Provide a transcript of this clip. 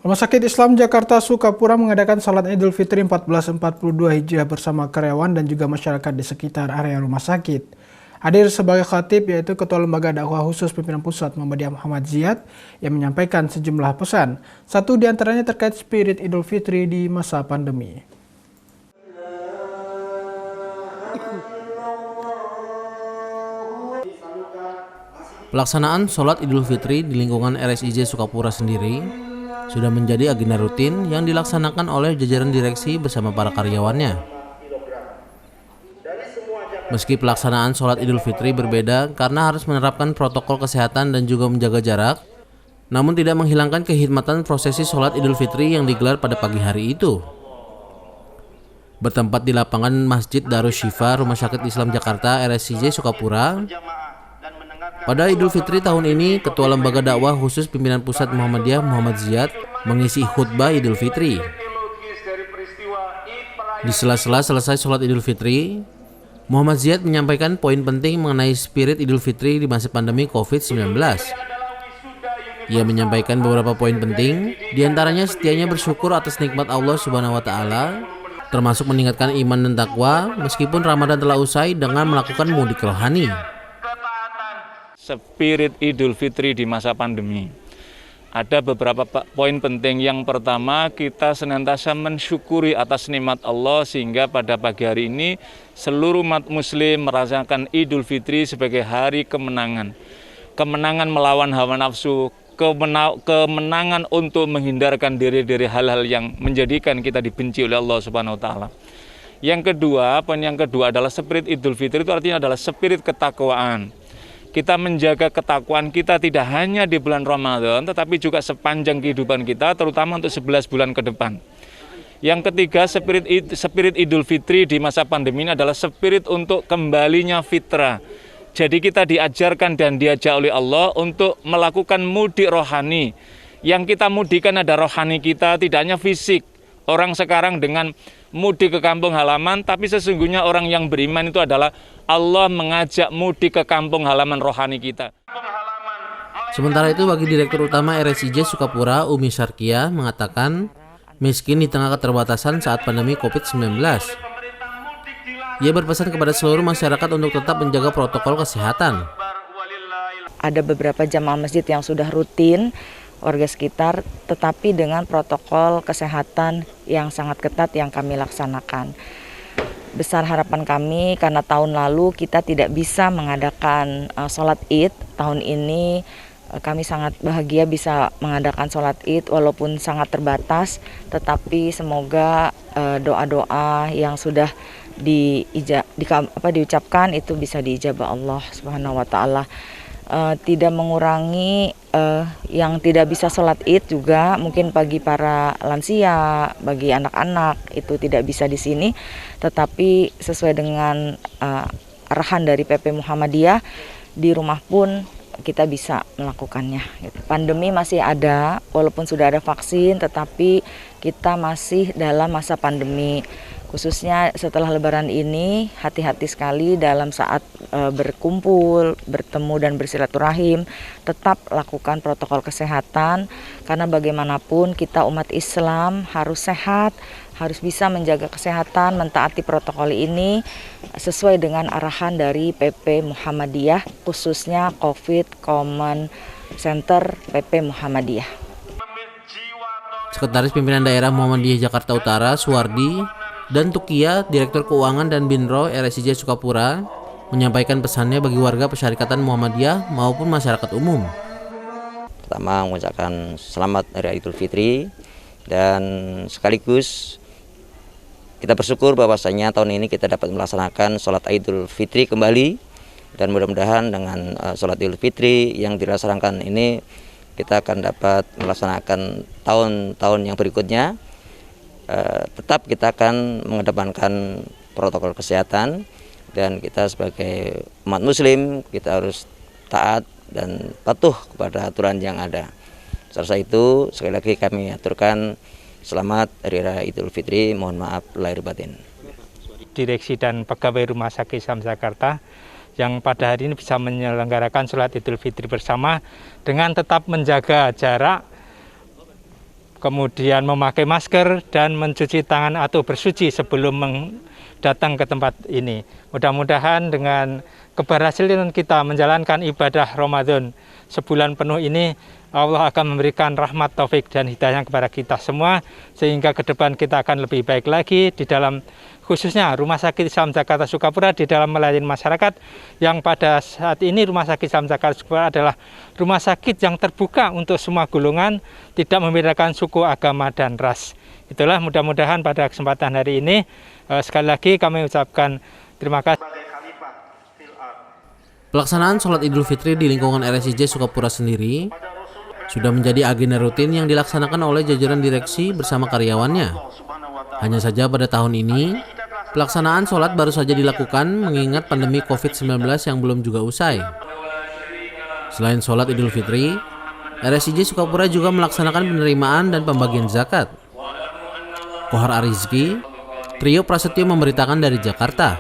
Rumah Sakit Islam Jakarta Sukapura mengadakan salat Idul Fitri 1442 Hijriah bersama karyawan dan juga masyarakat di sekitar area rumah sakit. Hadir sebagai khatib yaitu Ketua Lembaga Dakwah Khusus Pimpinan Pusat Muhammadiyah Muhammad Ziyad yang menyampaikan sejumlah pesan. Satu di antaranya terkait spirit Idul Fitri di masa pandemi. Pelaksanaan sholat Idul Fitri di lingkungan RSIJ Sukapura sendiri sudah menjadi agenda rutin yang dilaksanakan oleh jajaran direksi bersama para karyawannya. Meski pelaksanaan sholat Idul Fitri berbeda karena harus menerapkan protokol kesehatan dan juga menjaga jarak, namun tidak menghilangkan kehikmatan prosesi sholat Idul Fitri yang digelar pada pagi hari itu. Bertempat di lapangan Masjid Darus Syifa Rumah Sakit Islam Jakarta RSIJ Sukapura, pada Idul Fitri tahun ini, Ketua Lembaga Dakwah Khusus Pimpinan Pusat Muhammadiyah Muhammad Ziyad mengisi khutbah Idul Fitri. Di sela-sela selesai sholat Idul Fitri, Muhammad Ziyad menyampaikan poin penting mengenai spirit Idul Fitri di masa pandemi COVID-19. Ia menyampaikan beberapa poin penting, diantaranya setianya bersyukur atas nikmat Allah Subhanahu wa Ta'ala, termasuk meningkatkan iman dan takwa meskipun Ramadan telah usai dengan melakukan mudik rohani. Spirit Idul Fitri di masa pandemi. Ada beberapa poin penting. Yang pertama, kita senantiasa mensyukuri atas nikmat Allah sehingga pada pagi hari ini seluruh umat muslim merasakan Idul Fitri sebagai hari kemenangan. Kemenangan melawan hawa nafsu, kemenangan untuk menghindarkan diri dari hal-hal yang menjadikan kita dibenci oleh Allah Subhanahu wa Ta'ala. Yang kedua, poin yang kedua adalah spirit Idul Fitri itu artinya adalah spirit ketakwaan. Kita menjaga ketakwaan kita tidak hanya di bulan Ramadan, tetapi juga sepanjang kehidupan kita, terutama untuk 11 bulan ke depan. Yang ketiga, spirit Idul Fitri di masa pandemi ini adalah spirit untuk kembalinya fitrah. Jadi kita diajarkan dan diajak oleh Allah untuk melakukan mudik rohani. Yang kita mudikan ada rohani kita, tidak hanya fisik. Orang sekarang dengan mudik ke kampung halaman, tapi sesungguhnya orang yang beriman itu adalah Allah mengajak mudik ke kampung halaman rohani kita. Sementara itu bagi Direktur Utama RSIJ Sukapura, Umi Sarkia, mengatakan miskin di tengah keterbatasan saat pandemi COVID-19. Ia berpesan kepada seluruh masyarakat untuk tetap menjaga protokol kesehatan. Ada beberapa jamaah masjid yang sudah rutin, warga sekitar, tetapi dengan protokol kesehatan yang sangat ketat yang kami laksanakan. Besar harapan kami karena tahun lalu kita tidak bisa mengadakan sholat Id. Tahun ini kami sangat bahagia bisa mengadakan sholat Id walaupun sangat terbatas, tetapi semoga doa-doa yang sudah diucapkan itu bisa diijabah Allah Subhanahu wa Ta'ala. Tidak mengurangi yang tidak bisa sholat Id juga, mungkin bagi para lansia, bagi anak-anak itu tidak bisa di sini, tetapi sesuai dengan arahan dari PP Muhammadiyah, di rumah pun kita bisa melakukannya. Pandemi masih ada, walaupun sudah ada vaksin, tetapi kita masih dalam masa pandemi. Khususnya setelah Lebaran ini, hati-hati sekali dalam saat berkumpul, bertemu dan bersilaturahim, tetap lakukan protokol kesehatan, karena bagaimanapun kita umat Islam harus sehat, harus bisa menjaga kesehatan, mentaati protokol ini sesuai dengan arahan dari PP Muhammadiyah, khususnya COVID Command Center PP Muhammadiyah. Sekretaris Pimpinan Daerah Muhammadiyah Jakarta Utara, Suwardi, dan Tukia, Direktur Keuangan dan Binro RSIJ Sukapura, menyampaikan pesannya bagi warga Persyarikatan Muhammadiyah maupun masyarakat umum. Pertama, mengucapkan selamat Hari Idul Fitri, dan sekaligus kita bersyukur bahwasanya tahun ini kita dapat melaksanakan sholat Idul Fitri kembali, dan mudah-mudahan dengan sholat Idul Fitri yang dilaksanakan ini kita akan dapat melaksanakan tahun-tahun yang berikutnya. Tetap kita akan mengedepankan protokol kesehatan, dan kita sebagai umat muslim kita harus taat dan patuh kepada aturan yang ada. Setelah itu sekali lagi kami aturkan selamat Hari Raya Idul Fitri, mohon maaf lahir batin. Direksi dan pegawai Rumah Sakit Islam Jakarta yang pada hari ini bisa menyelenggarakan sholat Idul Fitri bersama dengan tetap menjaga jarak, kemudian memakai masker dan mencuci tangan atau bersuci sebelum datang ke tempat ini. Mudah-mudahan dengan keberhasilan kita menjalankan ibadah Ramadan sebulan penuh ini, Allah akan memberikan rahmat, taufik, dan hidayah kepada kita semua, sehingga ke depan kita akan lebih baik lagi di dalam khususnya Rumah Sakit Islam Jakarta Sukapura di dalam melayani masyarakat, yang pada saat ini Rumah Sakit Islam Jakarta Sukapura adalah rumah sakit yang terbuka untuk semua golongan, tidak membedakan suku, agama, dan ras. Itulah mudah-mudahan pada kesempatan hari ini sekali lagi kami ucapkan terima kasih. Pelaksanaan sholat Idul Fitri di lingkungan RSIJ Sukapura sendiri sudah menjadi agenda rutin yang dilaksanakan oleh jajaran direksi bersama karyawannya. Hanya saja pada tahun ini, pelaksanaan sholat baru saja dilakukan mengingat pandemi COVID-19 yang belum juga usai. Selain sholat Idul Fitri, RSIJ Sukapura juga melaksanakan penerimaan dan pembagian zakat. Kohar Arizki, Trio Prasetyo memberitakan dari Jakarta.